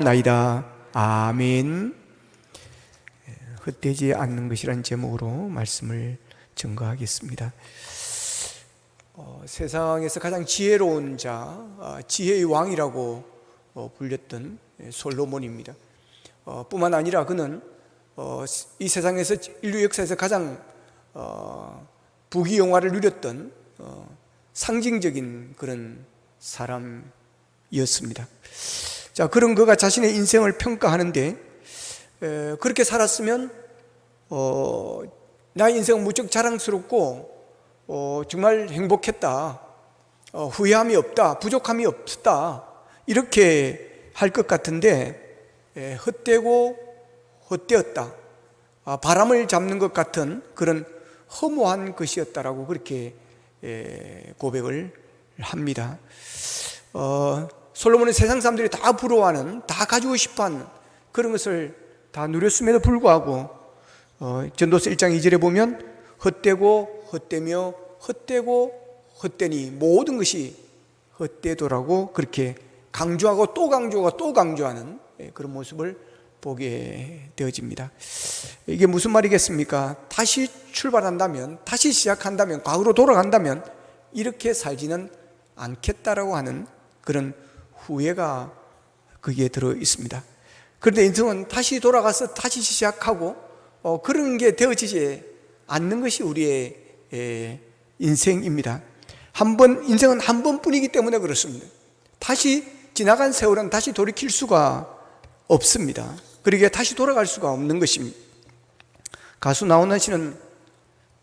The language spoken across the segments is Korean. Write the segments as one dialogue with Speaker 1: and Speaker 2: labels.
Speaker 1: 나이다. 아멘. 헛되지 않는 것이란 제목으로 말씀을 증거하겠습니다. 세상에서 가장 지혜로운 자, 지혜의 왕이라고 불렸던 솔로몬입니다. 뿐만 아니라 그는 이 세상에서 인류 역사에서 가장 부귀영화를 누렸던 상징적인 그런 사람이었습니다. 자, 그런 그가 자신의 인생을 평가하는데 그렇게 살았으면 나의 인생은 무척 자랑스럽고 정말 행복했다, 후회함이 없다, 부족함이 없었다, 이렇게 할 것 같은데 헛되고 헛되었다, 바람을 잡는 것 같은 그런 허무한 것이었다라고 그렇게 고백을 합니다. 솔로몬은 세상 사람들이 다 부러워하는, 다 가지고 싶어하는 그런 것을 다 누렸음에도 불구하고 전도서 1장 2절에 보면 헛되고 헛되며 헛되고 헛되니 모든 것이 헛되도라고 그렇게 강조하고 또 강조하고 또 강조하는 그런 모습을 보게 되어집니다. 이게 무슨 말이겠습니까? 다시 출발한다면, 다시 시작한다면, 과거로 돌아간다면 이렇게 살지는 않겠다라고 하는 그런 후회가 거기에 들어 있습니다. 그런데 인생은 다시 돌아가서 다시 시작하고 그런 게 되어지지 않는 것이 우리의 인생입니다. 인생은 한 번뿐이기 때문에 그렇습니다. 다시 지나간 세월은 다시 돌이킬 수가 없습니다. 그러기에 다시 돌아갈 수가 없는 것입니다. 가수 나훈아 씨는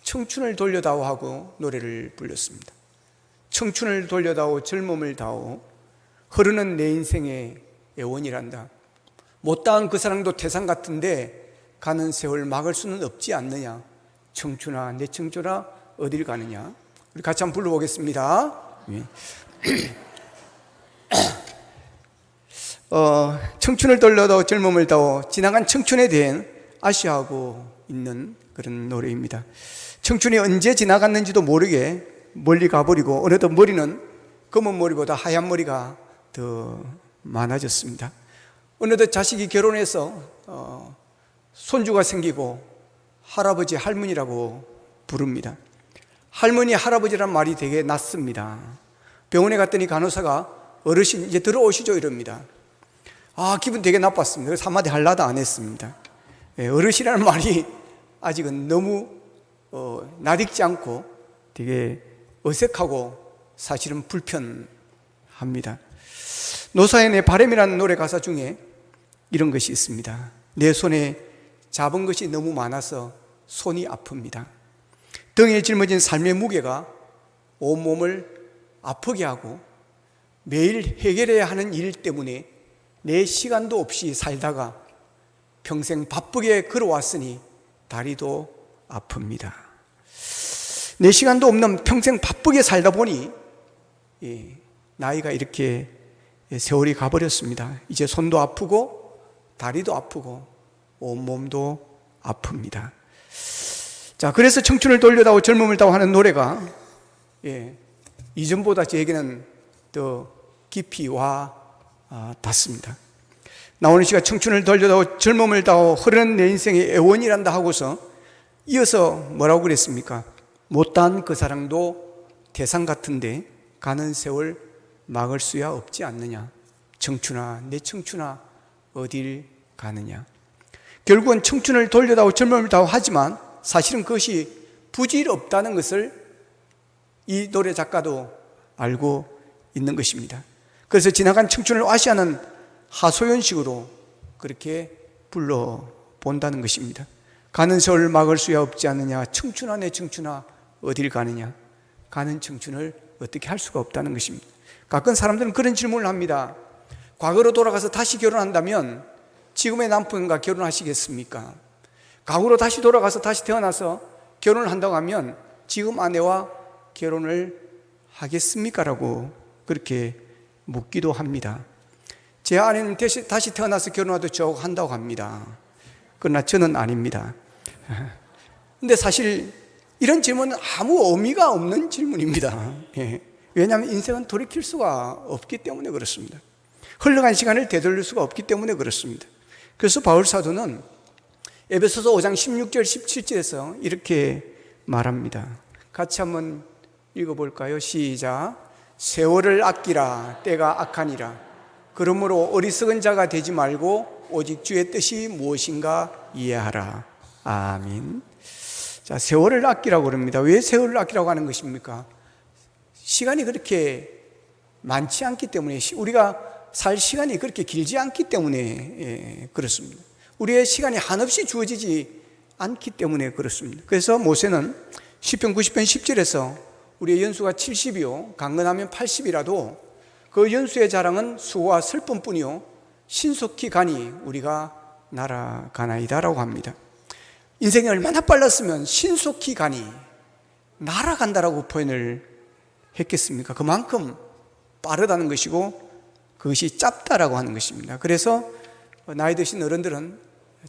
Speaker 1: 청춘을 돌려다오 하고 노래를 불렀습니다. 청춘을 돌려다오, 젊음을 다오, 흐르는 내 인생의 애원이란다. 못다한 그 사랑도 태산 같은데 가는 세월 막을 수는 없지 않느냐. 청춘아, 내 청춘아, 어딜 가느냐. 우리 같이 한번 불러보겠습니다. 청춘을 돌려다오, 젊음을 다오, 지나간 청춘에 대해 아쉬워하고 있는 그런 노래입니다. 청춘이 언제 지나갔는지도 모르게 멀리 가버리고 어느덧 머리는 검은 머리보다 하얀 머리가 더 많아졌습니다. 어느덧 자식이 결혼해서 손주가 생기고 할아버지, 할머니라고 부릅니다. 할머니, 할아버지란 말이 되게 낯습니다. 병원에 갔더니 간호사가 어르신 이제 들어오시죠 이럽니다. 기분 되게 나빴습니다. 그래서 한마디 하려다 안 했습니다. 어르신이라는 말이 아직은 너무 낯익지 않고 되게 어색하고 사실은 불편합니다. 노사의 내 바람이라는 노래 가사 중에 이런 것이 있습니다. 내 손에 잡은 것이 너무 많아서 손이 아픕니다. 등에 짊어진 삶의 무게가 온몸을 아프게 하고 매일 해결해야 하는 일 때문에 내 시간도 없이 살다가 평생 바쁘게 걸어왔으니 다리도 아픕니다. 내 시간도 없는 평생 바쁘게 살다 보니 나이가 이렇게 세월이 가버렸습니다. 이제 손도 아프고 다리도 아프고 온몸도 아픕니다. 자, 그래서 청춘을 돌려다오, 젊음을 다오 하는 노래가 이전보다 저에게는 더 깊이 와 닿습니다. 나오는 시가 청춘을 돌려다오, 젊음을 다오, 흐르는 내 인생의 애원이란다 하고서 이어서 뭐라고 그랬습니까? 못다한 그 사랑도 태산 같은데 가는 세월 막을 수야 없지 않느냐. 청춘아, 내 청춘아, 어딜 가느냐. 결국은 청춘을 돌려다오, 젊음을 다오 하지만 사실은 그것이 부질없다는 것을 이 노래 작가도 알고 있는 것입니다. 그래서 지나간 청춘을 아쉬워하는 하소연식으로 그렇게 불러본다는 것입니다. 가는 세월 막을 수야 없지 않느냐. 청춘아, 내 청춘아, 어딜 가느냐. 가는 청춘을 어떻게 할 수가 없다는 것입니다. 가끔 사람들은 그런 질문을 합니다. 과거로 돌아가서 다시 결혼한다면 지금의 남편과 결혼하시겠습니까? 과거로 다시 돌아가서 다시 태어나서 결혼을 한다고 하면 지금 아내와 결혼을 하겠습니까? 라고 그렇게 묻기도 합니다. 제 아내는 다시 태어나서 결혼해도 저하고 한다고 합니다. 그러나 저는 아닙니다. 근데 사실 이런 질문은 아무 의미가 없는 질문입니다. 왜냐하면 인생은 돌이킬 수가 없기 때문에 그렇습니다. 흘러간 시간을 되돌릴 수가 없기 때문에 그렇습니다. 그래서 바울 사도는 에베소서 5장 16절 17절에서 이렇게 말합니다. 같이 한번 읽어볼까요? 시작. 세월을 아끼라. 때가 악하니라. 그러므로 어리석은 자가 되지 말고 오직 주의 뜻이 무엇인가 이해하라. 아멘. 자, 세월을 아끼라고 그럽니다. 왜 세월을 아끼라고 하는 것입니까? 시간이 그렇게 많지 않기 때문에, 우리가 살 시간이 그렇게 길지 않기 때문에 그렇습니다. 우리의 시간이 한없이 주어지지 않기 때문에 그렇습니다. 그래서 모세는 시편 90편 10절에서 우리의 연수가 70이요 강건하면 80이라도 그 연수의 자랑은 수고와 슬픔뿐이요 신속히 가니 우리가 날아가나이다라고 합니다. 인생이 얼마나 빨랐으면 신속히 가니 날아간다라고 표현을 했겠습니까? 그만큼 빠르다는 것이고 그것이 짧다라고 하는 것입니다. 그래서 나이 드신 어른들은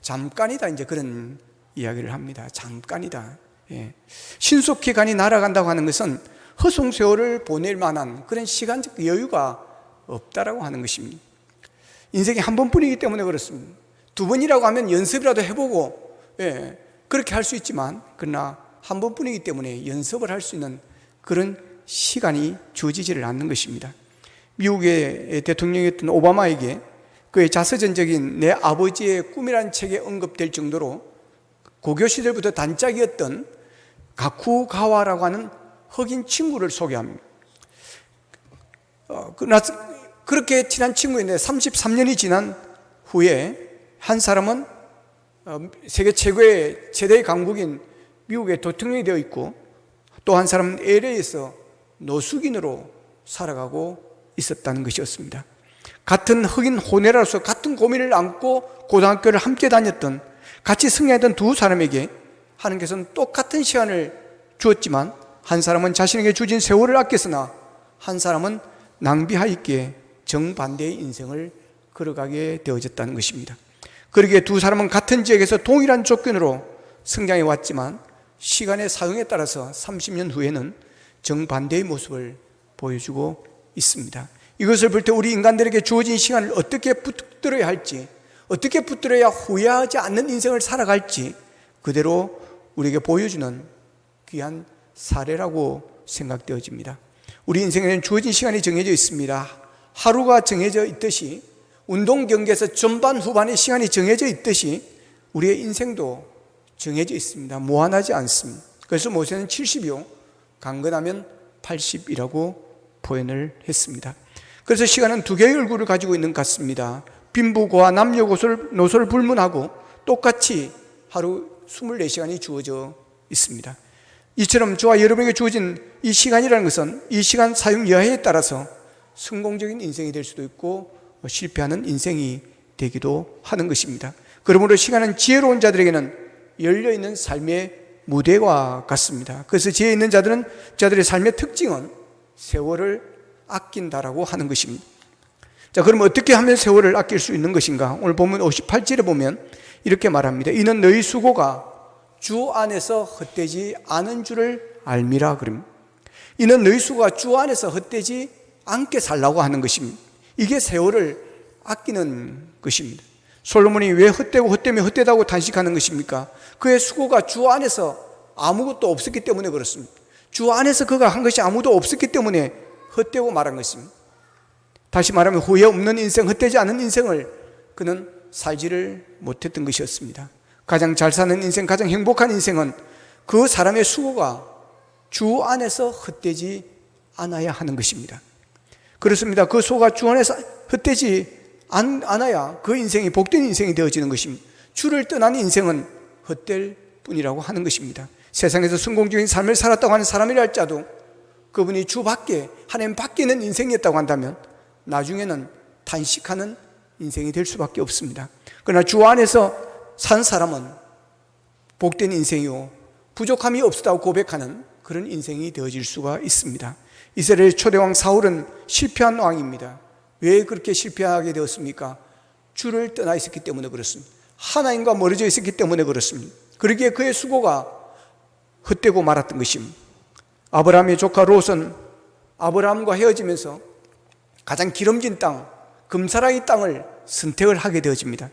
Speaker 1: 잠깐이다 이제 그런 이야기를 합니다. 잠깐이다. 예. 신속히 가니 날아간다고 하는 것은 허송세월을 보낼 만한 그런 시간적 여유가 없다라고 하는 것입니다. 인생이 한 번뿐이기 때문에 그렇습니다. 두 번이라고 하면 연습이라도 해보고 그렇게 할 수 있지만 그러나 한 번뿐이기 때문에 연습을 할 수 있는 그런 시간이 주어지지를 않는 것입니다. 미국의 대통령이었던 오바마에게 그의 자서전적인 내 아버지의 꿈이라는 책에 언급될 정도로 고교 시절부터 단짝이었던 가쿠가와라고 하는 흑인 친구를 소개합니다. 그렇게 친한 친구인데 33년이 지난 후에 한 사람은 세계 최대의 강국인 미국의 대통령이 되어 있고 또 한 사람은 LA에서 노숙인으로 살아가고 있었다는 것이었습니다. 같은 흑인 호네라로서 같은 고민을 안고 고등학교를 함께 다녔던 같이 승리했던 두 사람에게 하나님께서는 똑같은 시간을 주었지만 한 사람은 자신에게 주어진 세월을 아꼈으나 한 사람은 낭비하였기에 정반대의 인생을 걸어가게 되어졌다는 것입니다. 그러기에 두 사람은 같은 지역에서 동일한 조건으로 성장해 왔지만 시간의 사용에 따라서 30년 후에는 정반대의 모습을 보여주고 있습니다. 이것을 볼 때 우리 인간들에게 주어진 시간을 어떻게 붙들어야 할지, 어떻게 붙들어야 후회하지 않는 인생을 살아갈지 그대로 우리에게 보여주는 귀한 사례라고 생각되어집니다. 우리 인생에는 주어진 시간이 정해져 있습니다. 하루가 정해져 있듯이 운동 경기에서 전반 후반의 시간이 정해져 있듯이 우리의 인생도 정해져 있습니다. 무한하지 않습니다. 그래서 모세는 70이요 강건하면 80이라고 표현을 했습니다. 그래서 시간은 두 개의 얼굴을 가지고 있는 것 같습니다. 빈부고와 남녀노소를 불문하고 똑같이 하루 24시간이 주어져 있습니다. 이처럼 저와 여러분에게 주어진 이 시간이라는 것은 이 시간 사용 여하에 따라서 성공적인 인생이 될 수도 있고 실패하는 인생이 되기도 하는 것입니다. 그러므로 시간은 지혜로운 자들에게는 열려있는 삶의 무대와 같습니다. 그래서 지혜 있는 자들의 삶의 특징은 세월을 아낀다라고 하는 것입니다. 자, 그럼 어떻게 하면 세월을 아낄 수 있는 것인가? 오늘 보면 58절에 보면 이렇게 말합니다. 이는 너희 수고가 주 안에서 헛되지 않은 줄을 알미라 그럽니다. 이는 너희 수고가 주 안에서 헛되지 않게 살라고 하는 것입니다. 이게 세월을 아끼는 것입니다. 솔로몬이 왜 헛되고 헛되다고 단식하는 것입니까? 그의 수고가 주 안에서 아무것도 없었기 때문에 그렇습니다. 주 안에서 그가 한 것이 아무도 없었기 때문에 헛되고 말한 것입니다. 다시 말하면 후회 없는 인생, 헛되지 않은 인생을 그는 살지를 못했던 것이었습니다. 가장 잘 사는 인생, 가장 행복한 인생은 그 사람의 수고가 주 안에서 헛되지 않아야 하는 것입니다. 그렇습니다. 그 수고가 주 안에서 헛되지 않아야 그 인생이 복된 인생이 되어지는 것입니다. 주를 떠난 인생은 헛될 뿐이라고 하는 것입니다. 세상에서 성공적인 삶을 살았다고 하는 사람이라 할지라도 그분이 주 밖에, 하나님 밖에 있는 인생이었다고 한다면 나중에는 단식하는 인생이 될 수밖에 없습니다. 그러나 주 안에서 산 사람은 복된 인생이요 부족함이 없다고 고백하는 그런 인생이 되어질 수가 있습니다. 이스라엘 초대왕 사울은 실패한 왕입니다. 왜 그렇게 실패하게 되었습니까? 주를 떠나 있었기 때문에 그렇습니다. 하나님과 멀어져 있었기 때문에 그렇습니다. 그러기에 그의 수고가 헛되고 말았던 것입니다. 아브라함의 조카 롯은 아브라함과 헤어지면서 가장 기름진 땅, 금사라의 땅을 선택을 하게 되어집니다.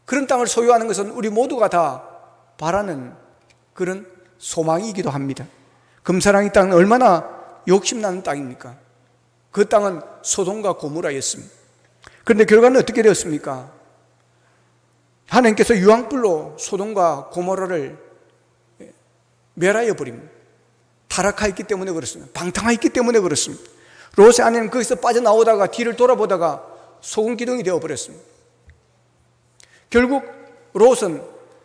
Speaker 1: 그런 땅을 소유하는 것은 우리 모두가 다 바라는 그런 소망이기도 합니다. 금사라의 땅은 얼마나 욕심나는 땅입니까? 그 땅은 소돔과 고모라였습니다. 그런데 결과는 어떻게 되었습니까? 하나님께서 유황불로 소돔과 고모라를 멸하여 버립니다. 타락하였기 때문에 그렇습니다. 방탕하였기 때문에 그렇습니다. 롯의 아내는 거기서 빠져나오다가 뒤를 돌아보다가 소금 기둥이 되어버렸습니다. 결국 롯은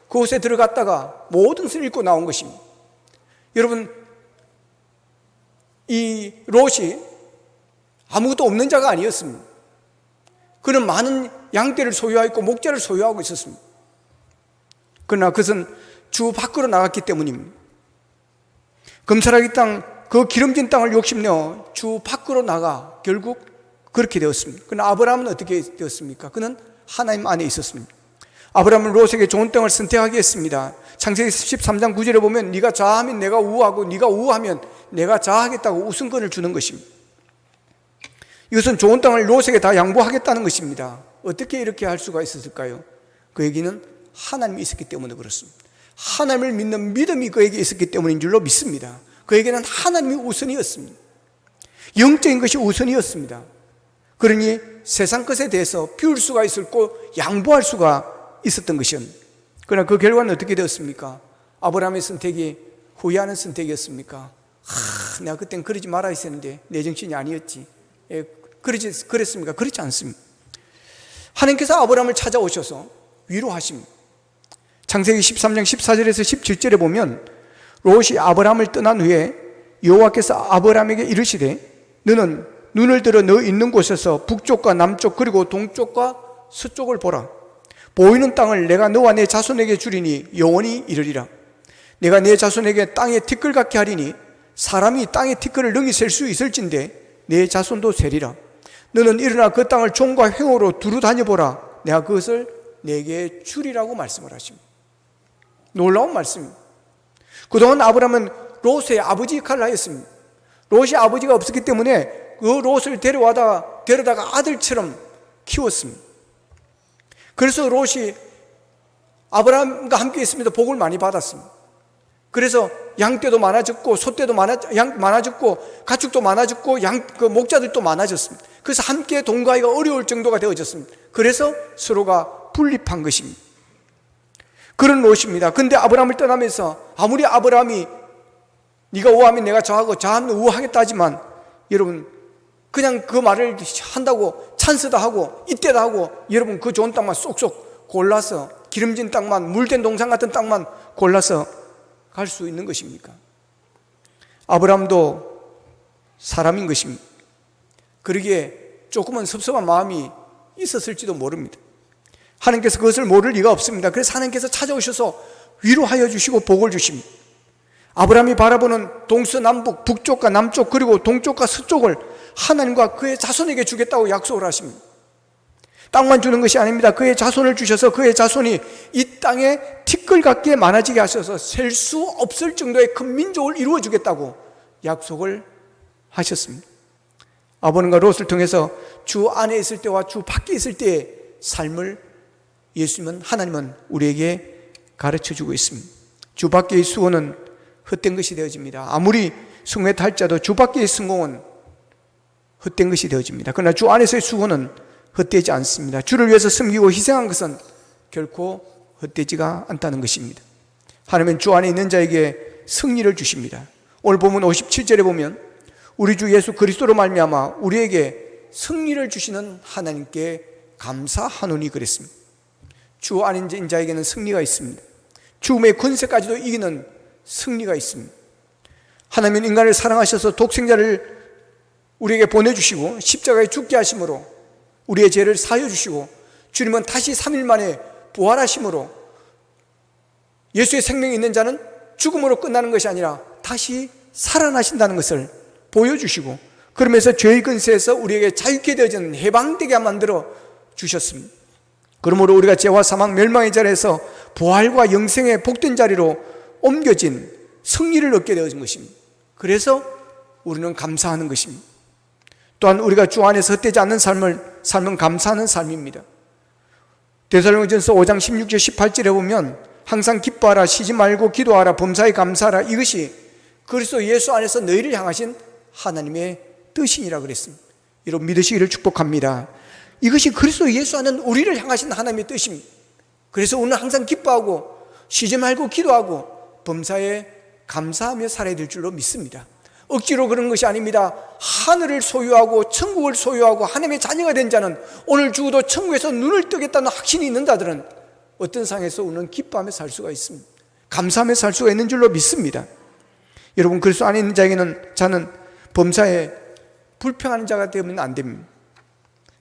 Speaker 1: 그곳에 들어갔다가 모든 것을 잃고 나온 것입니다. 여러분, 이 롯이 아무것도 없는 자가 아니었습니다. 그는 많은 양떼를 소유하고 목자를 소유하고 있었습니다. 그러나 그것은 주 밖으로 나갔기 때문입니다. 금사라기 땅, 그 기름진 땅을 욕심내어 주 밖으로 나가 결국 그렇게 되었습니다. 그러나 아브라함은 어떻게 되었습니까? 그는 하나님 안에 있었습니다. 아브라함은 롯에게 좋은 땅을 선택하게 했습니다. 창세기 13장 9절에 보면 네가 좌하면 내가 우하고 네가 우하면 내가 좌하겠다고 우선권을 주는 것입니다. 이것은 좋은 땅을 롯에게 다 양보하겠다는 것입니다. 어떻게 이렇게 할 수가 있었을까요? 그에게는 하나님이 있었기 때문에 그렇습니다. 하나님을 믿는 믿음이 그에게 있었기 때문인 줄로 믿습니다. 그에게는 하나님이 우선이었습니다. 영적인 것이 우선이었습니다. 그러니 세상 것에 대해서 비울 수가 있었고 양보할 수가 있었던 것이었습니다. 그러나 그 결과는 어떻게 되었습니까? 아브라함의 선택이 후회하는 선택이었습니까? 내가 그땐 그러지 말아야 했었는데 내 정신이 아니었지. 그랬습니까? 그렇지 않습니다. 하나님께서 아브라함을 찾아오셔서 위로하십니다. 창세기 13장 14절에서 17절에 보면 롯이 아브라함을 떠난 후에 여호와께서 아브라함에게 이르시되 너는 눈을 들어 너 있는 곳에서 북쪽과 남쪽 그리고 동쪽과 서쪽을 보라. 보이는 땅을 내가 너와 내 자손에게 주리니 영원히 이르리라. 내가 내 자손에게 땅에 티끌 같게 하리니 사람이 땅에 티끌을 능히 셀 수 있을진데 내 자손도 세리라. 너는 일어나 그 땅을 종과 횡으로 두루 다녀보라. 내가 그것을 내게 주리라고 말씀을 하십니다. 놀라운 말씀입니다. 그동안 아브라함은 롯의 아버지 역할을 하였습니다. 롯이 아버지가 없었기 때문에 그 롯을 데려다가 아들처럼 키웠습니다. 그래서 롯이 아브라함과 함께 있으면서 복을 많이 받았습니다. 그래서 양떼도 많아졌고 소떼도 많아졌고 가축도 많아졌고 목자들도 많아졌습니다. 그래서 함께 동거하기가 어려울 정도가 되어졌습니다. 그래서 서로가 분립한 것입니다. 그런 롯입니다. 그런데 아브라함을 떠나면서 아무리 아브라함이 네가 우하면 내가 좌하고 좌하면 우하겠다 하지만 여러분 그냥 그 말을 한다고 찬스다 하고 이때다 하고 여러분 그 좋은 땅만 쏙쏙 골라서 기름진 땅만 물된 동산 같은 땅만 골라서 갈 수 있는 것입니까? 아브라함도 사람인 것입니다. 그러기에 조금은 섭섭한 마음이 있었을지도 모릅니다. 하나님께서 그것을 모를 리가 없습니다. 그래서 하나님께서 찾아오셔서 위로하여 주시고 복을 주십니다. 아브라함이 바라보는 동서남북 북쪽과 남쪽 그리고 동쪽과 서쪽을 하나님과 그의 자손에게 주겠다고 약속을 하십니다. 땅만 주는 것이 아닙니다. 그의 자손을 주셔서 그의 자손이 이 땅에 티끌 같게 많아지게 하셔서 셀 수 없을 정도의 큰 민족을 이루어 주겠다고 약속을 하셨습니다. 아버님과 롯을 통해서 주 안에 있을 때와 주 밖에 있을 때의 삶을 예수님은 하나님은 우리에게 가르쳐주고 있습니다. 주 밖의 수고는 헛된 것이 되어집니다. 아무리 승회 탈자도 주 밖의 성공은 헛된 것이 되어집니다. 그러나 주 안에서의 수고는 헛되지 않습니다. 주를 위해서 섬기고 희생한 것은 결코 헛되지가 않다는 것입니다. 하나님은 주 안에 있는 자에게 승리를 주십니다. 오늘 본문 57절에 보면 우리 주 예수 그리스도로 말미암아 우리에게 승리를 주시는 하나님께 감사하노니 그랬습니다. 주 안에 있는 자에게는 승리가 있습니다. 죽음의 권세까지도 이기는 승리가 있습니다. 하나님은 인간을 사랑하셔서 독생자를 우리에게 보내주시고 십자가에 죽게 하심으로 우리의 죄를 사하여 주시고 주님은 다시 3일 만에 부활하심으로 예수의 생명이 있는 자는 죽음으로 끝나는 것이 아니라 다시 살아나신다는 것을 보여주시고 그러면서 죄의 근세에서 우리에게 자유케 되어지는 해방되게 만들어 주셨습니다. 그러므로 우리가 죄와 사망 멸망의 자리에서 부활과 영생의 복된 자리로 옮겨진 승리를 얻게 되어진 것입니다. 그래서 우리는 감사하는 것입니다. 또한 우리가 주 안에서 헛되지 않는 삶을 삶은 감사하는 삶입니다. 데살로니가전서 5장 16절 18절에 보면 항상 기뻐하라, 쉬지 말고 기도하라, 범사에 감사하라, 이것이 그리스도 예수 안에서 너희를 향하신 하나님의 뜻이니라 그랬습니다. 여러분 믿으시기를 축복합니다. 이것이 그리스도 예수 안은 우리를 향하신 하나님의 뜻입니다. 그래서 오늘 항상 기뻐하고 쉬지 말고 기도하고 범사에 감사하며 살아야 될 줄로 믿습니다. 억지로 그런 것이 아닙니다. 하늘을 소유하고 천국을 소유하고 하나님의 자녀가 된 자는 오늘 죽어도 천국에서 눈을 뜨겠다는 확신이 있는 자들은 어떤 상황에서 우리는 기뻐하며 살 수가 있습니다. 감사하며 살 수가 있는 줄로 믿습니다. 여러분 그리스도 안에 있는 자는 범사에 불평하는 자가 되면 안 됩니다.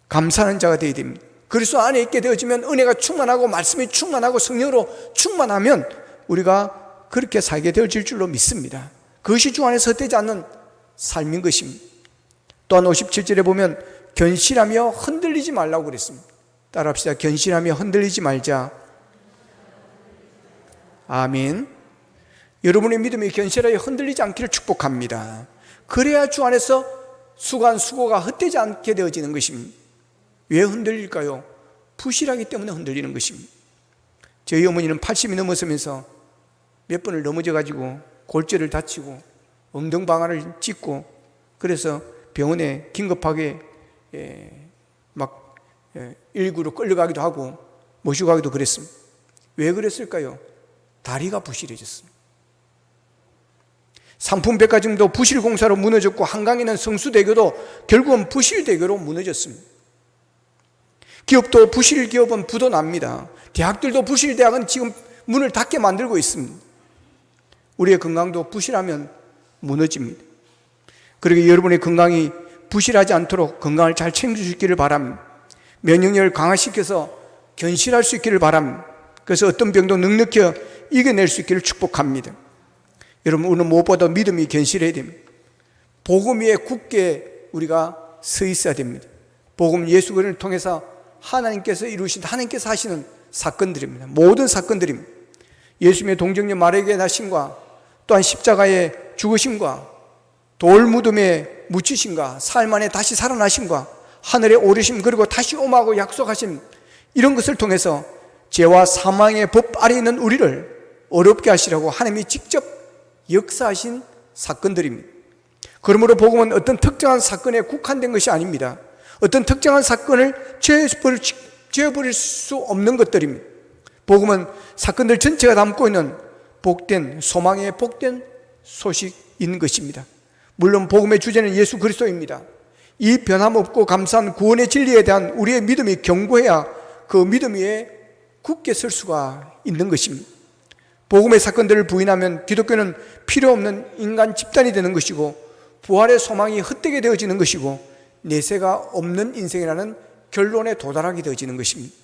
Speaker 1: 감사하는 자가 되어야 됩니다. 그리스도 안에 있게 되어지면 은혜가 충만하고 말씀이 충만하고 성령으로 충만하면 우리가 그렇게 살게 되어질 줄로 믿습니다. 그것이 주 안에서 헛되지 않는 삶인 것입니다. 또한 57절에 보면 견실하며 흔들리지 말라고 그랬습니다. 따라합시다. 견실하며 흔들리지 말자. 아멘. 여러분의 믿음이 견실하여 흔들리지 않기를 축복합니다. 그래야 주 안에서 수고한 수고가 헛되지 않게 되어지는 것입니다. 왜 흔들릴까요? 부실하기 때문에 흔들리는 것입니다. 저희 어머니는 80이 넘어서면서 몇 번을 넘어져가지고 골절을 다치고 엉덩방아를 찢고 그래서 병원에 긴급하게 119로 끌려가기도 하고 모시고 가기도 그랬습니다. 왜 그랬을까요? 다리가 부실해졌습니다. 상품백화점도 부실공사로 무너졌고 한강에는 성수대교도 결국은 부실대교로 무너졌습니다. 기업도 부실기업은 부도 납니다. 대학들도 부실대학은 지금 문을 닫게 만들고 있습니다. 우리의 건강도 부실하면 무너집니다. 그러기에 여러분의 건강이 부실하지 않도록 건강을 잘 챙길 수 있기를 바랍니다. 면역력을 강화시켜서 견실할 수 있기를 바랍니다. 그래서 어떤 병도 넉넉히 이겨낼 수 있기를 축복합니다. 여러분 오늘 무엇보다 믿음이 견실해야 됩니다. 복음 위에 굳게 우리가 서 있어야 됩니다. 복음 예수 그리스도를 통해서 하나님께서 이루신 하나님께서 하시는 사건들입니다. 모든 사건들입니다. 예수님의 동정녀 마리아에게 나심과 또한 십자가의 죽으심과 돌무덤에 묻히심과 사흘 만에 다시 살아나심과 하늘에 오르심 그리고 다시 오마고 약속하심 이런 것을 통해서 죄와 사망의 법 아래 있는 우리를 어렵게 하시려고 하나님이 직접 역사하신 사건들입니다. 그러므로 복음은 어떤 특정한 사건에 국한된 것이 아닙니다. 어떤 특정한 사건을 죄버릴 수 없는 것들입니다. 복음은 사건들 전체가 담고 있는 복된 소망의 복된 소식인 것입니다. 물론 복음의 주제는 예수 그리스도입니다. 이 변함없고 감사한 구원의 진리에 대한 우리의 믿음이 견고해야 그 믿음 위에 굳게 설 수가 있는 것입니다. 복음의 사건들을 부인하면 기독교는 필요 없는 인간 집단이 되는 것이고 부활의 소망이 헛되게 되어지는 것이고 내세가 없는 인생이라는 결론에 도달하게 되어지는 것입니다.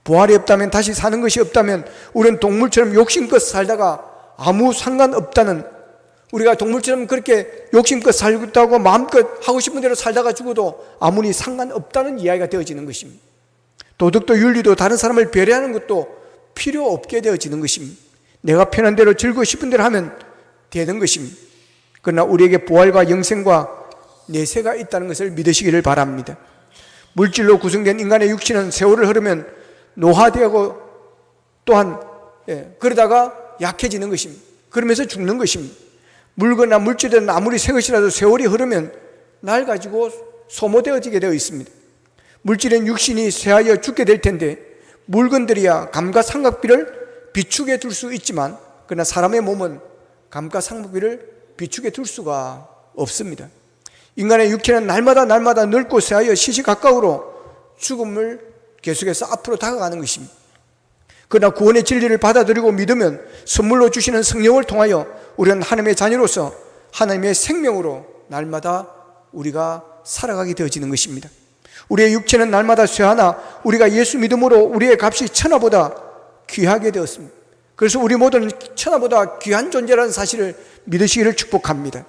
Speaker 1: 부활이 없다면, 다시 사는 것이 없다면 우리는 동물처럼 욕심껏 살다가 아무 상관없다는, 우리가 동물처럼 그렇게 욕심껏 살다고 마음껏 하고 싶은 대로 살다가 죽어도 아무리 상관없다는 이야기가 되어지는 것입니다. 도덕도 윤리도 다른 사람을 배려하는 것도 필요 없게 되어지는 것입니다. 내가 편한 대로 즐기고 싶은 대로 하면 되는 것입니다. 그러나 우리에게 부활과 영생과 내세가 있다는 것을 믿으시기를 바랍니다. 물질로 구성된 인간의 육신은 세월을 흐르면 노화되고 또한 그러다가 약해지는 것입니다. 그러면서 죽는 것입니다. 물건이나 물질은 아무리 새 것이라도 세월이 흐르면 낡아지고 소모되어지게 되어 있습니다. 물질은 육신이 쇠하여 죽게 될 텐데 물건들이야 감가상각비를 비축해 둘 수 있지만 그러나 사람의 몸은 감가상각비를 비축해 둘 수가 없습니다. 인간의 육체는 날마다 늙고 쇠하여 시시각각으로 죽음을 계속해서 앞으로 다가가는 것입니다. 그러나 구원의 진리를 받아들이고 믿으면 선물로 주시는 성령을 통하여 우리는 하나님의 자녀로서 하나님의 생명으로 날마다 우리가 살아가게 되어지는 것입니다. 우리의 육체는 날마다 쇠하나 우리가 예수 믿음으로 우리의 값이 천하보다 귀하게 되었습니다. 그래서 우리 모두는 천하보다 귀한 존재라는 사실을 믿으시기를 축복합니다.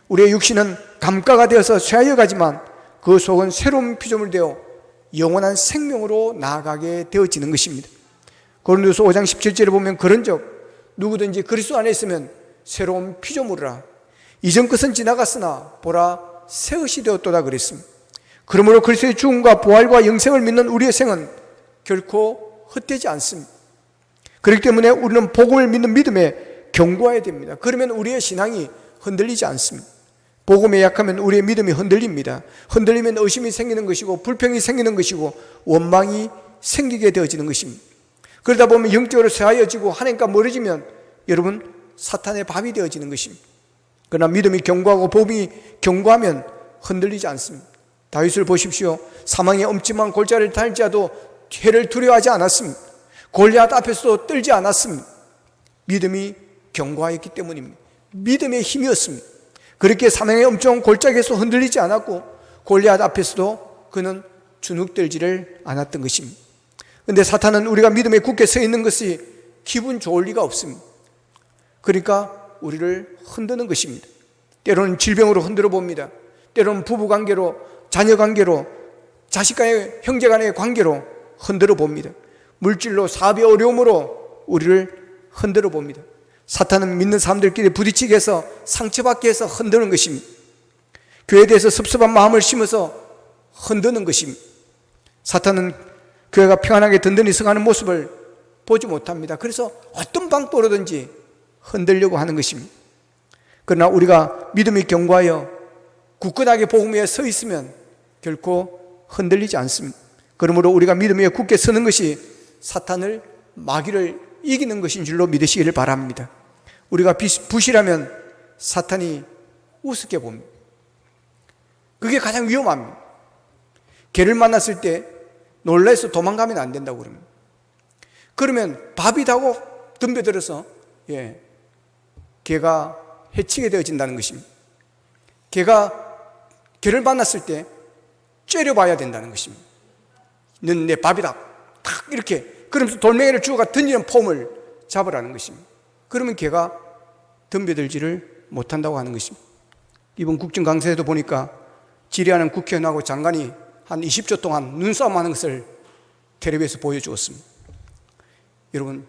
Speaker 1: 우리의 육신은 감가가 되어서 쇠하여 가지만 그 속은 새로운 피조물 되어 영원한 생명으로 나아가게 되어지는 것입니다. 고린도서 5장 17절에 보면 그런즉 누구든지 그리스도 안에 있으면 새로운 피조물이라 이전 것은 지나갔으나 보라 새 것이 되었도다 그랬습니다. 그러므로 그리스도의 죽음과 부활과 영생을 믿는 우리의 생은 결코 헛되지 않습니다. 그렇기 때문에 우리는 복음을 믿는 믿음에 견고해야 됩니다. 그러면 우리의 신앙이 흔들리지 않습니다. 복음에 약하면 우리의 믿음이 흔들립니다. 흔들리면 의심이 생기는 것이고 불평이 생기는 것이고 원망이 생기게 되어지는 것입니다. 그러다 보면 영적으로 쇠하여지고 하나님과 멀어지면 여러분 사탄의 밥이 되어지는 것입니다. 그러나 믿음이 견고하고 복음이 견고하면 흔들리지 않습니다. 다윗을 보십시오. 사망의 엄침한 골짜기를 달지라도 해를 두려워하지 않았습니다. 골리앗 앞에서도 떨지 않았습니다. 믿음이 견고하였기 때문입니다. 믿음의 힘이었습니다. 그렇게 사망의 엄청난 골짜기에서 흔들리지 않았고 골리앗 앞에서도 그는 주눅들지를 않았던 것입니다. 그런데 사탄은 우리가 믿음에 굳게 서 있는 것이 기분 좋을 리가 없습니다. 그러니까 우리를 흔드는 것입니다. 때로는 질병으로 흔들어 봅니다. 때로는 부부관계로, 자녀관계로, 자식간의 형제간의 관계로 흔들어 봅니다. 물질로, 사업의 어려움으로 우리를 흔들어 봅니다. 사탄은 믿는 사람들끼리 부딪히게 해서 상처받게 해서 흔드는 것입니다. 교회에 대해서 섭섭한 마음을 심어서 흔드는 것입니다. 사탄은 교회가 평안하게 든든히 서가는 모습을 보지 못합니다. 그래서 어떤 방법으로든지 흔들려고 하는 것입니다. 그러나 우리가 믿음이 견고하여 굳건하게 복음 위에 서 있으면 결코 흔들리지 않습니다. 그러므로 우리가 믿음 위에 굳게 서는 것이 사탄을, 마귀를 이기는 것인 줄로 믿으시기를 바랍니다. 우리가 부실하면 사탄이 우습게 봅니다. 그게 가장 위험합니다. 개를 만났을 때 놀라서 도망가면 안 된다고 그럽니다. 그러면 밥이 다고 덤벼들어서 개가 해치게 되어진다는 것입니다. 개를 만났을 때 째려봐야 된다는 것입니다. 넌 내 밥이다. 탁 이렇게 그러면서 돌멩이를 주워가 던지는 폼을 잡으라는 것입니다. 그러면 개가 덤벼들지를 못한다고 하는 것입니다. 이번 국정 강세에도 보니까 질의하는 국회의원하고 장관이 한 20초 동안 눈싸움하는 것을 텔레비에서 보여주었습니다. 여러분,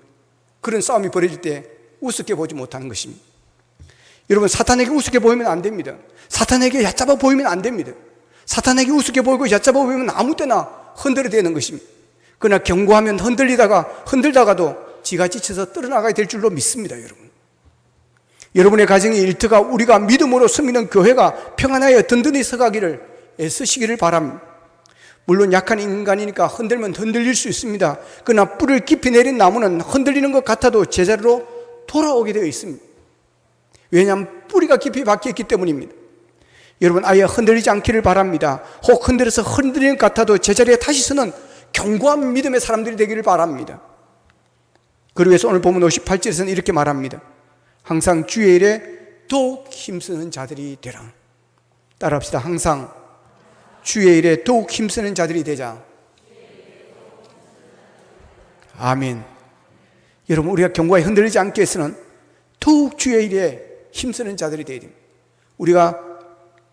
Speaker 1: 그런 싸움이 벌어질 때 우습게 보지 못하는 것입니다. 여러분, 사탄에게 우습게 보이면 안 됩니다. 사탄에게 얕잡아 보이면 안 됩니다. 사탄에게 우습게 보이고 얕잡아 보이면 아무 때나 흔들어대는 것입니다. 그러나 견고하면 흔들다가도 지가 지쳐서 떨어나가야 될 줄로 믿습니다. 여러분의 가정의 일터가 우리가 믿음으로 섬기는 교회가 평안하여 든든히 서가기를 애쓰시기를 바랍니다. 물론 약한 인간이니까 흔들면 흔들릴 수 있습니다. 그러나 뿌리를 깊이 내린 나무는 흔들리는 것 같아도 제자리로 돌아오게 되어 있습니다. 왜냐하면 뿌리가 깊이 박혀있기 때문입니다. 여러분, 아예 흔들리지 않기를 바랍니다. 혹 흔들어서 흔들리는 것 같아도 제자리에 다시 서는 견고한 믿음의 사람들이 되기를 바랍니다. 그러기 위해서 오늘 본문 58절에서는 이렇게 말합니다. 항상 주의 일에 더욱 힘쓰는 자들이 되라. 따라합시다. 항상 주의 일에 더욱 힘쓰는 자들이 되자. 아멘. 여러분, 우리가 견고하게 흔들리지 않기 위해서는 더욱 주의 일에 힘쓰는 자들이 되어야 됩니다. 우리가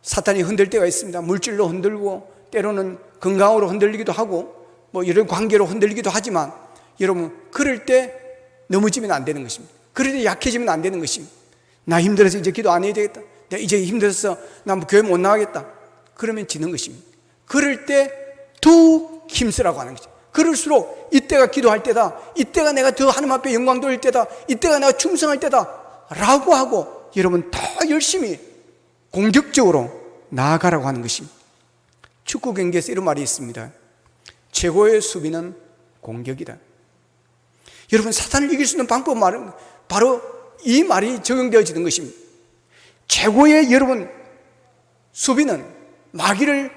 Speaker 1: 사탄이 흔들 때가 있습니다. 물질로 흔들고 때로는 건강으로 흔들리기도 하고 이런 관계로 흔들리기도 하지만 여러분, 그럴 때 넘어지면 안 되는 것입니다. 그럴 때 약해지면 안 되는 것입니다. 나 힘들어서 이제 기도 안 해야 되겠다. 내가 이제 힘들어서 나 교회 못 나가겠다. 그러면 지는 것입니다. 그럴 때 더욱 힘쓰라고 하는 것입니다. 그럴수록 이때가 기도할 때다. 이때가 내가 더 하나님 앞에 영광 돌릴 때다. 이때가 내가 충성할 때다. 라고 하고 여러분 더 열심히 공격적으로 나아가라고 하는 것입니다. 축구 경기에서 이런 말이 있습니다. 최고의 수비는 공격이다. 여러분, 사탄을 이길 수 있는 방법은 바로 이 말이 적용되어지는 것입니다. 최고의 여러분 수비는, 마귀를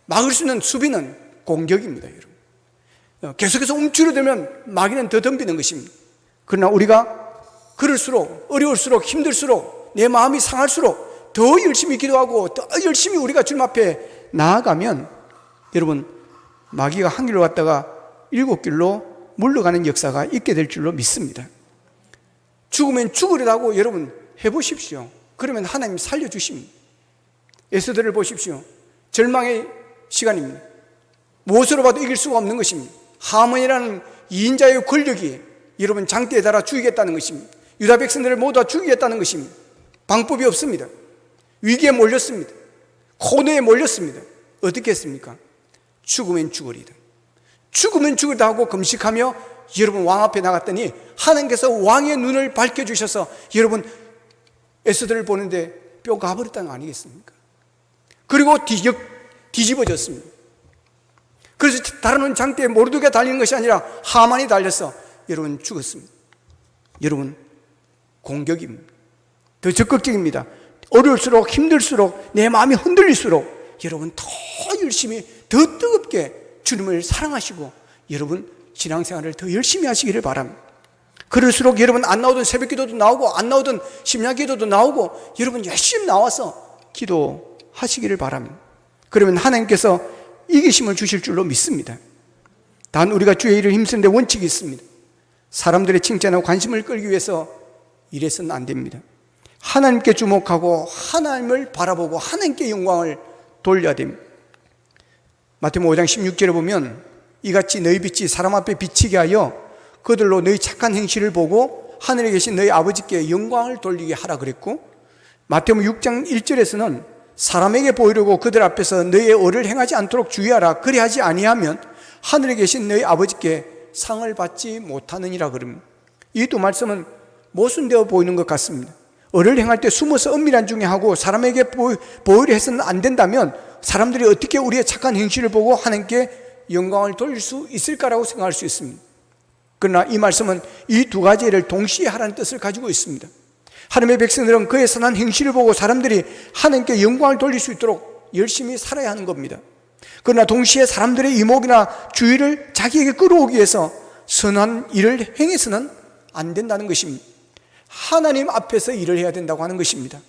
Speaker 1: 막을 수 있는 수비는 공격입니다. 여러분, 계속해서 움츠러들면 마귀는 더 덤비는 것입니다. 그러나 우리가 그럴수록, 어려울수록, 힘들수록, 내 마음이 상할수록 더 열심히 기도하고 더 열심히 우리가 주님 앞에 나아가면 여러분, 마귀가 한 길로 갔다가 7길로 물러가는 역사가 있게 될 줄로 믿습니다. 죽으면 죽으려고 여러분 해보십시오. 그러면 하나님 살려주십니다. 에스더를 보십시오. 절망의 시간입니다. 무엇으로 봐도 이길 수가 없는 것입니다. 하몬이라는 2인자의 권력이 여러분 장대에 달아 죽이겠다는 것입니다. 유다 백성들을 모두 다 죽이겠다는 것입니다. 방법이 없습니다. 위기에 몰렸습니다. 코너에 몰렸습니다. 어떻게 했습니까? 죽으면 죽으리다. 죽으면 죽으리다 하고 금식하며 여러분 왕 앞에 나갔더니 하나님께서 왕의 눈을 밝혀주셔서 여러분 에스더를 보는데 뼈가 가버렸다는 거 아니겠습니까? 그리고 뒤집어졌습니다. 그래서 다른 장대에 모르드게가 달리는 것이 아니라 하만이 달려서 여러분 죽었습니다. 여러분 공격입니다. 더 적극적입니다. 어려울수록 힘들수록 내 마음이 흔들릴수록 여러분 더 열심히 더 뜨겁게 주님을 사랑하시고 여러분 신앙생활을 더 열심히 하시기를 바랍니다. 그럴수록 여러분 안 나오던 새벽기도도 나오고 안 나오던 심야기도도 나오고 여러분 열심히 나와서 기도하시기를 바랍니다. 그러면 하나님께서 이기심을 주실 줄로 믿습니다. 단 우리가 주의 일을 힘쓰는데 원칙이 있습니다. 사람들의 칭찬과 관심을 끌기 위해서 이래서는 안 됩니다. 하나님께 주목하고 하나님을 바라보고 하나님께 영광을 돌려야 됩니다. 마태복음 5장 16절에 보면 이같이 너희 빛이 사람 앞에 비치게 하여 그들로 너희 착한 행실을 보고 하늘에 계신 너희 아버지께 영광을 돌리게 하라 그랬고, 마태복음 6장 1절에서는 사람에게 보이려고 그들 앞에서 너희의 의를 행하지 않도록 주의하라. 그리하지 아니하면 하늘에 계신 너희 아버지께 상을 받지 못하느니라 그럽니다. 이 두 말씀은 모순되어 보이는 것 같습니다. 의를 행할 때 숨어서 은밀한 중에 하고 사람에게 보이려 해서는 안 된다면 사람들이 어떻게 우리의 착한 행실을 보고 하나님께 영광을 돌릴 수 있을까라고 생각할 수 있습니다. 그러나 이 말씀은 이 두 가지를 동시에 하라는 뜻을 가지고 있습니다. 하나님의 백성들은 그의 선한 행실을 보고 사람들이 하나님께 영광을 돌릴 수 있도록 열심히 살아야 하는 겁니다. 그러나 동시에 사람들의 이목이나 주의를 자기에게 끌어오기 위해서 선한 일을 행해서는 안 된다는 것입니다. 하나님 앞에서 일을 해야 된다고 하는 것입니다.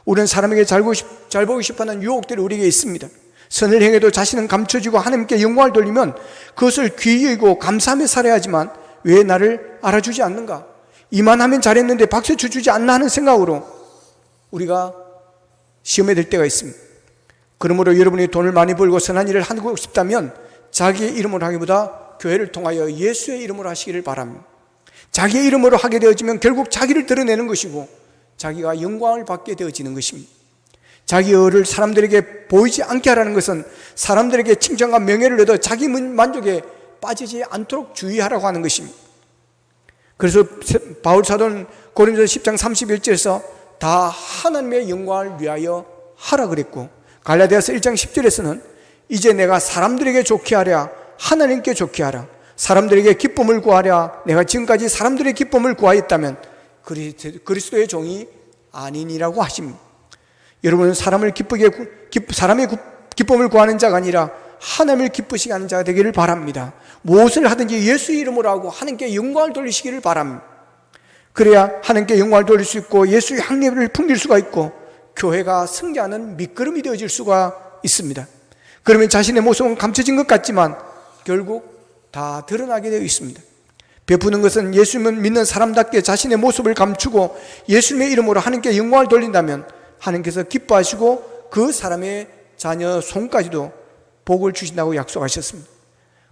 Speaker 1: 우리는 사람에게 잘 보고 싶어하는 유혹들이 우리에게 있습니다. 선을 행해도 자신은 감춰지고 하나님께 영광을 돌리면 그것을 귀히 여기고 감사하며 살아야 하지만 왜 나를 알아주지 않는가? 이만하면 잘했는데 박수 쳐주지 않나 하는 생각으로 우리가 시험에 들 때가 있습니다. 그러므로 여러분이 돈을 많이 벌고 선한 일을 하고 싶다면 자기의 이름으로 하기보다 교회를 통하여 예수의 이름으로 하시기를 바랍니다. 자기의 이름으로 하게 되어지면 결국 자기를 드러내는 것이고 자기가 영광을 받게 되어지는 것입니다. 자기의 의를 사람들에게 보이지 않게 하라는 것은 사람들에게 칭찬과 명예를 얻어 자기 만족에 빠지지 않도록 주의하라고 하는 것입니다. 그래서 바울 사도는 고린도서 10장 31절에서 다 하나님의 영광을 위하여 하라 그랬고, 갈라디아서 1장 10절에서는 이제 내가 사람들에게 좋게 하랴 하나님께 좋게 하라, 사람들에게 기쁨을 구하랴 내가 지금까지 사람들의 기쁨을 구하였다면 그리스도의 종이 아니니라고 하십니다. 여러분은 사람의 기쁨을 구하는 자가 아니라 하나님을 기쁘시게 하는 자가 되기를 바랍니다. 무엇을 하든지 예수 이름으로 하고 하나님께 영광을 돌리시기를 바랍니다. 그래야 하나님께 영광을 돌릴 수 있고 예수의 향례를 풍길 수가 있고 교회가 승리하는 밑거름이 되어질 수가 있습니다. 그러면 자신의 모습은 감춰진 것 같지만 결국 다 드러나게 되어 있습니다. 베푸는 것은 예수님을 믿는 사람답게 자신의 모습을 감추고 예수님의 이름으로 하나님께 영광을 돌린다면 하나님께서 기뻐하시고 그 사람의 자녀 손까지도 복을 주신다고 약속하셨습니다.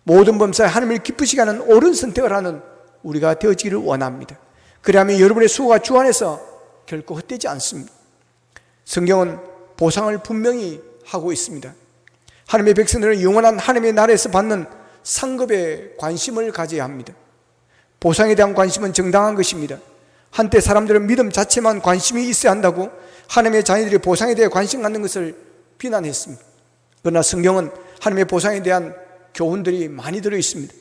Speaker 1: 모든 범사에 하나님을 기쁘시게 하는 옳은 선택을 하는 우리가 되어지기를 원합니다. 그리하면 여러분의 수고가 주 안에서 결코 헛되지 않습니다. 성경은 보상을 분명히 하고 있습니다. 하나님의 백성들은 영원한 하나님의 나라에서 받는 상급에 관심을 가져야 합니다. 보상에 대한 관심은 정당한 것입니다. 한때 사람들은 믿음 자체만 관심이 있어야 한다고 하나님의 자녀들이 보상에 대해 관심 갖는 것을 비난했습니다. 그러나 성경은 하나님의 보상에 대한 교훈들이 많이 들어있습니다.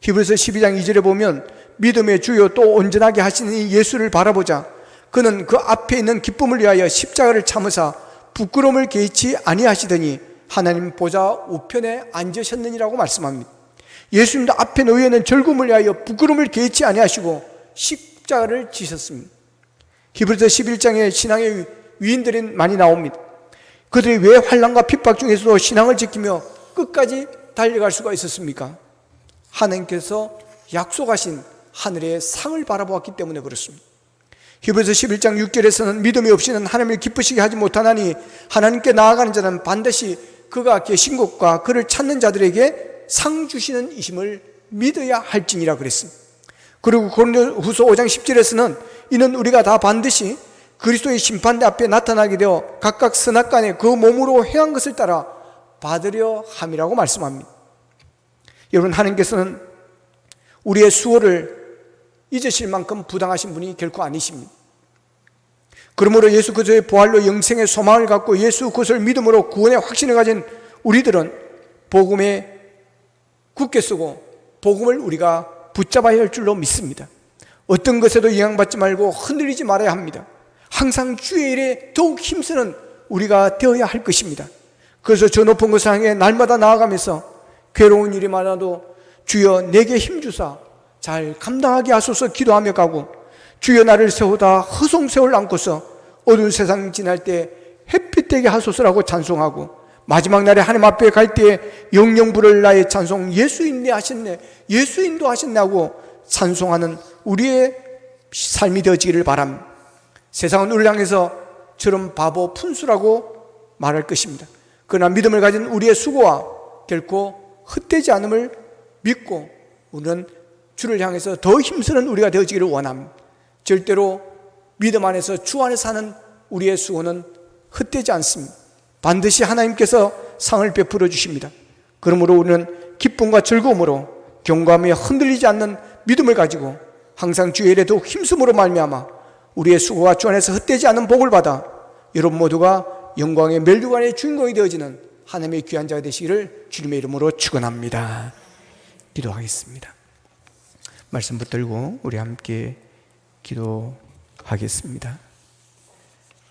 Speaker 1: 히브리서 12장 2절에 보면 믿음의 주요 또 온전하게 하시는 이 예수를 바라보자. 그는 그 앞에 있는 기쁨을 위하여 십자가를 참으사 부끄러움을 개의치 아니하시더니 하나님 보좌 우편에 앉으셨느니라고 말씀합니다. 예수님도 앞에 놓여 있는 즐거움을 위하여 부끄러움을 개의치 아니하시고 십자가를 지셨습니다. 히브리서 11장에 신앙의 위인들이 많이 나옵니다. 그들이 왜 환난과 핍박 중에서도 신앙을 지키며 끝까지 달려갈 수가 있었습니까? 하나님께서 약속하신 하늘의 상을 바라보았기 때문에 그렇습니다. 히브리서 11장 6절에서는 믿음이 없이는 하나님을 기쁘시게 하지 못하나니 하나님께 나아가는 자는 반드시 그가 계신 곳과 그를 찾는 자들에게 상 주시는 이심을 믿어야 할지니라 그랬습니다. 그리고 고린도후서 5장 10절에서는 이는 우리가 다 반드시 그리스도의 심판대 앞에 나타나게 되어 각각 선악간에 그 몸으로 행한 것을 따라 받으려 함이라고 말씀합니다. 여러분, 하나님께서는 우리의 수고를 잊으실 만큼 부당하신 분이 결코 아니십니다. 그러므로 예수 그리스도의 부활로 영생의 소망을 갖고 예수 그리스도를 믿음으로 구원의 확신을 가진 우리들은 복음에 굳게 쓰고 복음을 우리가 붙잡아야 할 줄로 믿습니다. 어떤 것에도 영향받지 말고 흔들리지 말아야 합니다. 항상 주의 일에 더욱 힘쓰는 우리가 되어야 할 것입니다. 그래서 저 높은 곳을 향해 날마다 나아가면서 괴로운 일이 많아도 주여 내게 힘주사 잘 감당하게 하소서 기도하며 가고, 주여 나를 세우다 허송세월 안고서 어두운 세상 지날 때 햇빛 되게 하소서라고 찬송하고, 마지막 날에 하나님 앞에 갈 때에 영영 부를 나의 찬송 예수 인도하셨네, 예수 인도하셨네 하고 찬송하는 우리의 삶이 되어지기를 바랍니다. 세상은 우리를 향해서 저런 바보 푼수라고 말할 것입니다. 그러나 믿음을 가진 우리의 수고와 결코 헛되지 않음을 믿고 우리는 주를 향해서 더 힘쓰는 우리가 되어지기를 원합니다. 절대로 믿음 안에서 주 안에 사는 우리의 수고는 헛되지 않습니다. 반드시 하나님께서 상을 베풀어 주십니다. 그러므로 우리는 기쁨과 즐거움으로 경고하며 흔들리지 않는 믿음을 가지고 항상 주의 일에 더욱 힘쓰므로 말미암아 우리의 수고가 주 안에서 헛되지 않은 복을 받아 여러분 모두가 영광의 멸류관의 주인공이 되어지는 하나님의 귀한 자가 되시기를 주님의 이름으로 축원합니다. 기도하겠습니다. 말씀 붙들고 우리 함께 기도하겠습니다.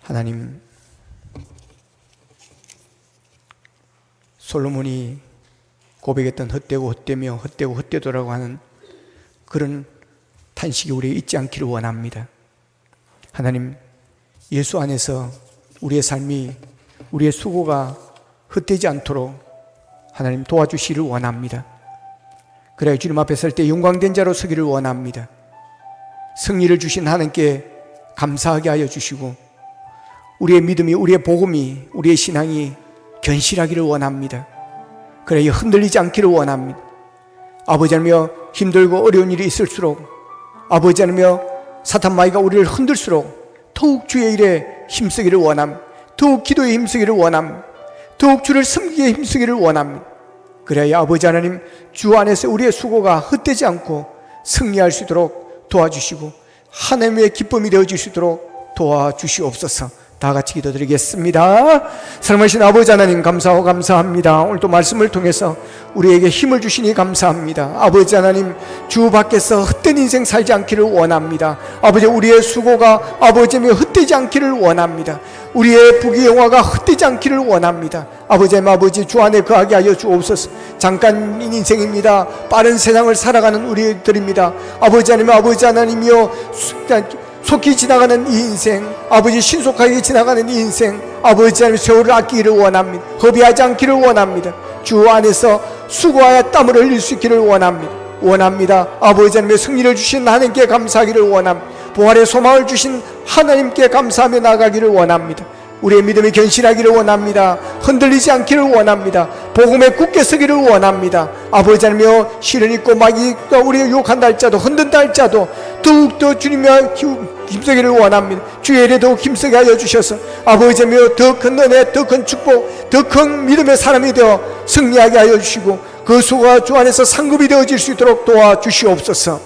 Speaker 1: 하나님, 솔로몬이 고백했던 헛되고 헛되며 헛되고 헛되도라고 하는 그런 탄식이 우리에 있지 않기를 원합니다. 하나님, 예수 안에서 우리의 삶이, 우리의 수고가 헛되지 않도록 하나님 도와주시기를 원합니다. 그래야 주님 앞에 설 때 영광된 자로 서기를 원합니다. 승리를 주신 하나님께 감사하게 하여 주시고 우리의 믿음이, 우리의 복음이, 우리의 신앙이 견실하기를 원합니다. 그래야 흔들리지 않기를 원합니다. 아버지 하나며 힘들고 어려운 일이 있을수록, 아버지 하나며 사탄 마귀가 우리를 흔들수록 더욱 주의 일에 힘쓰기를 원합니다. 더욱 기도에 힘쓰기를 원합니다. 더욱 주를 섬기기에 힘쓰기를 원합니다. 그래야 아버지 하나님 주 안에서 우리의 수고가 헛되지 않고 승리할 수 있도록 도와주시고 하나님의 기쁨이 되어질 수 있도록 도와주시옵소서. 다 같이 기도드리겠습니다. 사랑하신 아버지 하나님, 감사하고 감사합니다. 오늘도 말씀을 통해서 우리에게 힘을 주시니 감사합니다. 아버지 하나님, 주 밖에서 헛된 인생 살지 않기를 원합니다. 아버지, 우리의 수고가 아버지의 헛되지 않기를 원합니다. 우리의 부귀영화가 헛되지 않기를 원합니다. 아버지 하나님, 아버지 주 안에 거하게 하여 주옵소서. 잠깐인 인생입니다. 빠른 세상을 살아가는 우리들입니다. 아버지 하나님, 아버지 하나님이여, 속히 지나가는 이 인생, 아버지 신속하게 지나가는 이 인생, 아버지 하나님 세월을 아끼기를 원합니다. 허비하지 않기를 원합니다. 주 안에서 수고하여 땀을 흘릴 수 있기를 원합니다. 아버지 하나님의 승리를 주신 하나님께 감사하기를 원합니다. 부활의 소망을 주신 하나님께 감사하며 나가기를 원합니다. 우리의 믿음이 견실하기를 원합니다. 흔들리지 않기를 원합니다. 복음에 굳게 서기를 원합니다. 아버지 하나님여, 시련 있고 마귀가 우리를 유혹한다 할지라도, 흔든다 할지라도 더욱더 주님의 힘쓰기를 원합니다. 주의 일에 더욱 힘쓰게 하여 주셔서 아버지 하나님여, 더 큰 은혜, 더 큰 축복, 더 큰 믿음의 사람이 되어 승리하게 하여 주시고 그 수고가 주 안에서 상급이 되어질 수 있도록 도와주시옵소서.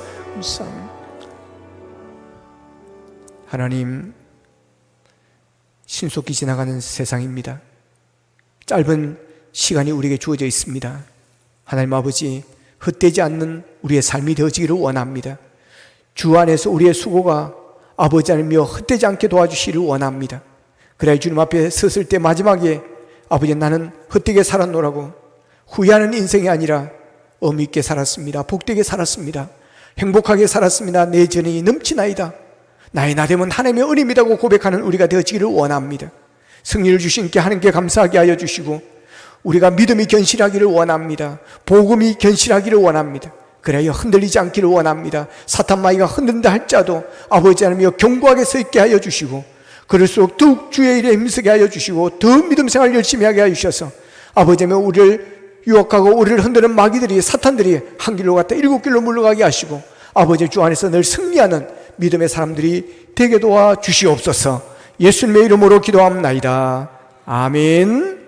Speaker 1: 하나님, 신속히 지나가는 세상입니다. 짧은 시간이 우리에게 주어져 있습니다. 하나님 아버지, 헛되지 않는 우리의 삶이 되어지기를 원합니다. 주 안에서 우리의 수고가 아버지 하나님이여 헛되지 않게 도와주시기를 원합니다. 그래야 주님 앞에 섰을 때 마지막에 아버지, 나는 헛되게 살았노라고 후회하는 인생이 아니라 의미 있게 살았습니다. 복되게 살았습니다. 행복하게 살았습니다. 내 전이 넘치나이다. 나의 나됨은 하나님의 은혜이라고 고백하는 우리가 되어지기를 원합니다. 승리를 주신 께 하나님께 감사하게 하여 주시고 우리가 믿음이 견실하기를 원합니다. 복음이 견실하기를 원합니다. 그래야 흔들리지 않기를 원합니다. 사탄 마귀가 흔든다 할지라도 아버지 하나님이여 견고하게 서 있게 하여 주시고 그럴수록 더욱 주의 일에 힘쓰게 하여 주시고 더 믿음 생활 열심히 하게 하여 주셔서 아버지 하나님 우리를 유혹하고 우리를 흔드는 마귀들이, 사탄들이 한 길로 갔다 일곱 길로 물러가게 하시고 아버지 주 안에서 늘 승리하는 믿음의 사람들이 되게 도와 주시옵소서. 예수님의 이름으로 기도합나이다. 아멘.